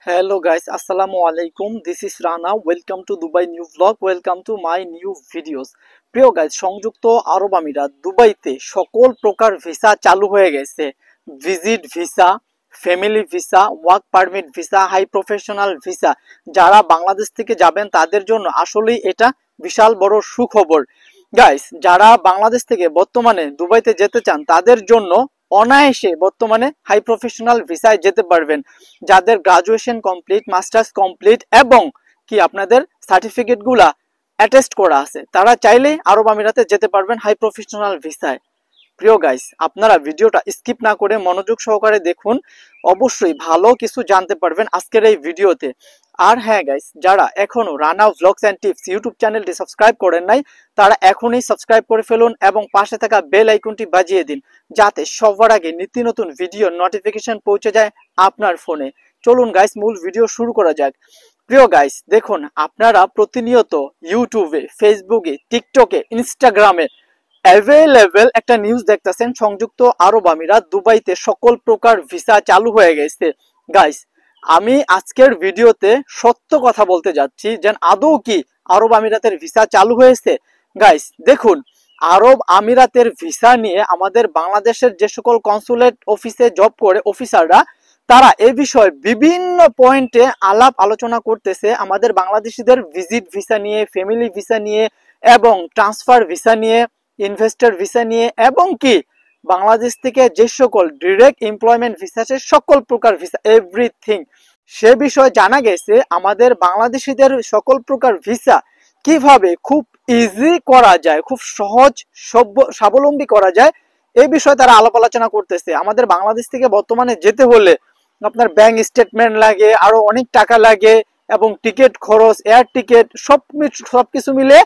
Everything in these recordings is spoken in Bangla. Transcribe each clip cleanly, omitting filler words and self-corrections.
Hello guys, Assalamu alaikum. This is Rana. Welcome to Dubai new vlog. Welcome to my new videos. প্রিয় গাইস, সংযুক্ত আরব আমিরাত দুবাইতে সকল প্রকার ভিসা চালু হয়ে গেছে। Visit visa, family visa, work permit visa, high professional visa. যারা বাংলাদেশ থেকে যাবেন তাদের জন্য আসলেই এটা বিশাল বড় সুখবর। গাইস, যারা বাংলাদেশ থেকে বর্তমানে দুবাইতে যেতে চান তাদের জন্য অনায়াসে বর্তমানে হাই প্রফেশনাল ভিসায় যেতে পারবেন। যাদের গ্রাজুয়েশন কমপ্লিট, মাস্টার্স কমপ্লিট এবং কি আপনাদের সার্টিফিকেট গুলা অ্যাটেস্ট করা আছে, তারা চাইলেই আরব আমিরাতে যেতে পারবেন হাই প্রফেশনাল ভিসায়। প্রিয় গাইস, আপনারা ভিডিওটা স্কিপ না করে মনোযোগ সহকারে দেখুন, অবশ্যই ভালো কিছু জানতে পারবেন আজকের এই ভিডিওতে। আর হ্যাঁ গাইস, যারা এখনো Rana vlogs and tips YouTube চ্যানেলটি সাবস্ক্রাইব করেন নাই, তারা এখনই সাবস্ক্রাইব করে ফেলুন এবং পাশে থাকা বেল আইকনটি বাজিয়ে দিন, যাতে সবার আগে নিত্য নতুন ভিডিও নোটিফিকেশন পৌঁছে যায় আপনার ফোনে। চলুন গাইস, মূল ভিডিও শুরু করা যাক। প্রিয় গাইস, দেখুন আপনারা প্রতিনিয়ত ইউটিউবে, ফেসবুকে, টিকটকে, ইনস্টাগ্রামে অ্যাভেলেবেল একটা নিউজ দেখতেছেন, সংযুক্ত আরব আমিরাত দুবাইতে সকল প্রকার ভিসা চালু হয়ে গেছে। গাইস, আমি আজকের ভিডিওতে সত্য কথা বলতে যাচ্ছি যে আদৌ কি আরব আমিরাতের ভিসা চালু হয়েছে। গাইস দেখুন, আরব আমিরাতের ভিসা নিয়ে আমাদের বাংলাদেশের যে সকল কনসুলেট অফিসে জব করে অফিসাররা, তারা এ বিষয়ে বিভিন্ন পয়েন্টে আলাপ আলোচনা করতেছে আমাদের বাংলাদেশিদের ভিজিট ভিসা নিয়ে, ফ্যামিলি ভিসা নিয়ে এবং ট্রান্সফার ভিসা নিয়ে, ইনভেস্টর ভিসা নিয়ে এবং কি বাংলাদেশ থেকে যে সকল ডিরেক্ট এমপ্লয়মেন্ট ভিসা আছে সকল প্রকার ভিসা, এভরিথিং সে বিষয়ে জানা গেছে। আমাদের বাংলাদেশিদের সকল প্রকার ভিসা কিভাবে খুব ইজি করা যায়, খুব সহজ স্বাবলম্বী করা যায়, এই বিষয়ে তারা আলাপ আলোচনা করতেছে। আমাদের বাংলাদেশ থেকে বর্তমানে যেতে হলে আপনার ব্যাংক স্টেটমেন্ট লাগে, আরো অনেক টাকা লাগে এবং টিকিট খরচ, এয়ার টিকিট সবকিছু মিলে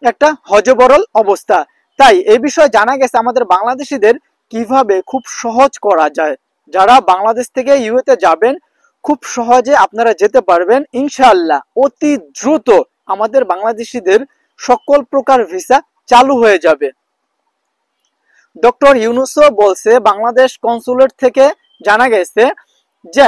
একটা হজবরল অবস্থা। তাই এই বিষয়ে জানা গেছে আমাদের বাংলাদেশিদের কিভাবে খুব সহজ করা যায়। যারা বাংলাদেশ থেকে ইউএতে যাবেন, খুব সহজে আপনারা যেতে পারবেন ইনশাআল্লাহ। অতি দ্রুত আমাদের বাংলাদেশিদের সকল প্রকার ভিসা চালু হয়ে যাবে। ডক্টর ইউনুসও বলছে, বাংলাদেশ কনসুলেট থেকে জানা গেছে যে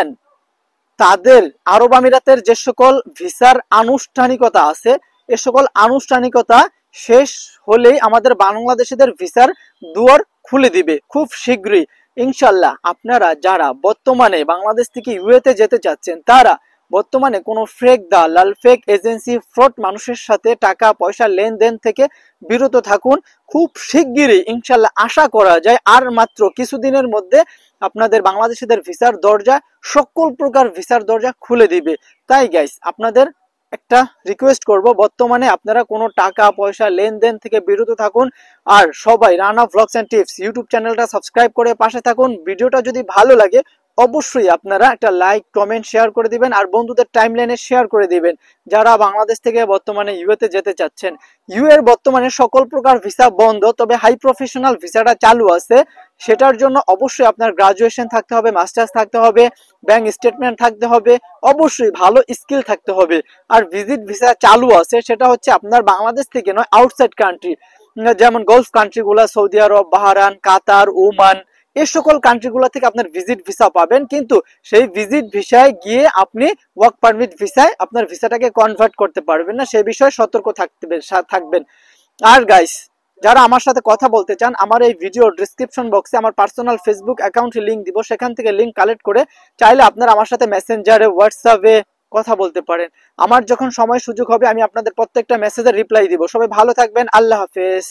তাদের আরব আমিরাতের যে সকল ভিসার আনুষ্ঠানিকতা আছে, এ সকল আনুষ্ঠানিকতা শেষ হলেই আমাদের বাংলাদেশিদের ভিসার দুয়ার খুলে দিবে খুব শীঘ্রই ইনশাল্লাহ। আপনারা যারা বর্তমানে বাংলাদেশ থেকে ইউএতে যেতে চাচ্ছেন, তারা বর্তমানে কোনো ফেক দালাল, ফেক এজেন্সি, ফ্রড মানুষের সাথে টাকা পয়সা লেনদেন থেকে বিরত থাকুন। খুব শিগগিরই ইনশাল্লাহ আশা করা যায় আর মাত্র কিছুদিনের মধ্যে আপনাদের বাংলাদেশিদের ভিসার দরজা, সকল প্রকার ভিসার দরজা খুলে দিবে। তাই গাইস, আপনাদের একটা রিকোয়েস্ট করব, বর্তমানে আপনারা কোনো টাকা পয়সা লেনদেন থেকে বিরত থাকুন। আর সবাই Rana vlogs and tips YouTube চ্যানেলটা সাবস্ক্রাইব করে পাশে থাকুন। ভিডিওটা যদি ভালো লাগে অবশ্যই আপনারা একটা লাইক, কমেন্ট, শেয়ার করে দিবেন আর বন্ধুদের টাইমলাইনে শেয়ার করে দিবেন যারা বাংলাদেশ থেকে বর্তমানে ইউএতে যেতে চাচ্ছেন। ইউ এর বর্তমানে সকল প্রকার ভিসা বন্ধ, তবে হাই প্রফেশনাল ভিসাটা চালু আছে। সেটার জন্য অবশ্যই আপনার গ্রাজুয়েশন থাকতে হবে, মাস্টার্স থাকতে হবে, ব্যাংক স্টেটমেন্ট থাকতে হবে, অবশ্যই ভালো স্কিল থাকতে হবে। আর ভিজিট ভিসা চালু আছে, সেটা হচ্ছে আপনার বাংলাদেশ থেকে নয়, আউটসাইড কান্ট্রি, যেমন গলফ কান্ট্রিগুলো, সৌদি আরব, বাহরাইন, কাতার, ওমান, এই সকল কান্ট্রিগুলো থেকে আপনার ভিজিট ভিসা পাবেন। কিন্তু সেই ভিজিট ভিসায় গিয়ে আপনি ওয়ার্ক পারমিট ভিসায় আপনার ভিসাটাকে কনভার্ট করতে পারবেন না, সেই বিষয়ে সতর্ক থাকবেন। আর গাইস, যারা আমার সাথে কথা বলতে চান, আমার এই ভিডিও ডেসক্রিপশন বক্সে আমার পার্সোনাল ফেসবুক অ্যাকাউন্টে লিঙ্ক দিব, সেখান থেকে লিঙ্ক কালেক্ট করে চাইলে আপনারা আমার সাথে মেসেঞ্জারে, হোয়াটসঅ্যাপে কথা বলতে পারেন। আমার যখন সময় সুযোগ হবে আমি আপনাদের প্রত্যেকটা মেসেজের রিপ্লাই দিব। সবাই ভালো থাকবেন, আল্লাহ হাফেজ।